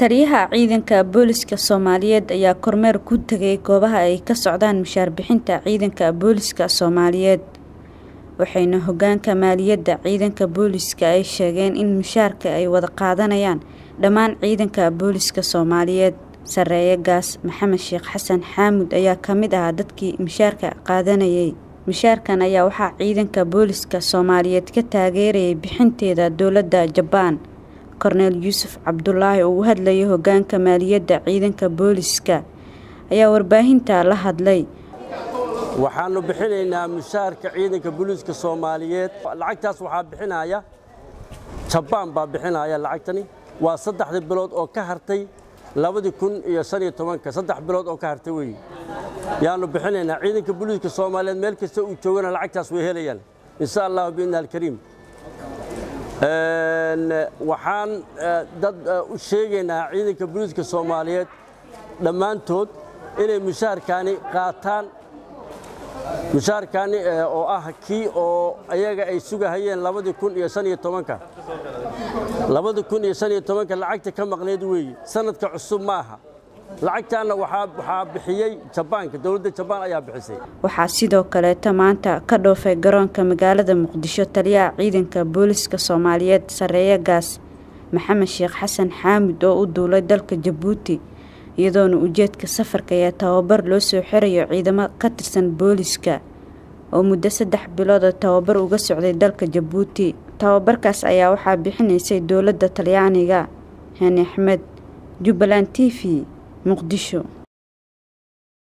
Taliyaha ciidanka booliska Soomaaliyeed ayaa kormeer ku tagay goobaha ay ka socdaan mushaar bixinta ciidanka booliska Soomaaliyeed. Waxayna hoggaanka maaliyadda ciidanka booliska ay sheegeen in mushaarka ay wada qaadanayaan dhammaan ciidanka booliska Soomaaliyeed. Sareeye Gaas Maxamed Sheekh Xasan Xaamud ayaa ka mid ah dadkii mushaarka qaadanayay. Mushaarkan ayaa waxaa ciidanka booliska Soomaaliyeed ka taageerayay bixinteeda dowladda Jabaan. Korneel Yuusuf Cabdullaahi oo u hadlayay hoggaanka maaliyadda ciidanka booliska ayaa warbaahinta la hadlay. waxaanu bixinaynaa mushaarka ciidanka booliska Soomaaliyeed. Lacagtaas waxaa bixinaya Jabaan baa bixinaya lacagtani. Waa 3 bilood oo ka hartay 2015 3 bilood oo ka hartay weey. yaanu bixinaynaa ciidanka booliska Soomaaliyeed meel kasta uu joogana lacagtaas way helayaan insha Allah bi'inal kariim. waxaan dad u sheegaynaa ciidanka booliska Soomaaliyeed dhammaantood inay mushaarkaani qaataan. mushaarkaani oo ah kii oo ayaga ay sugahayeen 2015 lacagta ka maqneed weey sanadka cusub maaha. lacagtaana waxaa bixiyay Jabaanka, dawladda Jabaan ayaa bixisay. Waxaa sidoo kale maanta ka dhoofay garoonka magaalada Muqdisho taliyaha ciidanka booliska Soomaaliyeed Sareeye Gaas Maxamed Sheekh Xasan Xaamud oo u duulay dalka Jabuuti, iyadoona ujeedka safarka ee tababar loo soo xirayo ciidamo ka tirsan booliska oo muddo 3 bilood tababar uga socday dalka Jabuuti. Tababarkaas ayaa waxaa bixinaysay dowladda Talyaaniga. Hani Axmed, Jubbaland TV, Muqdisho.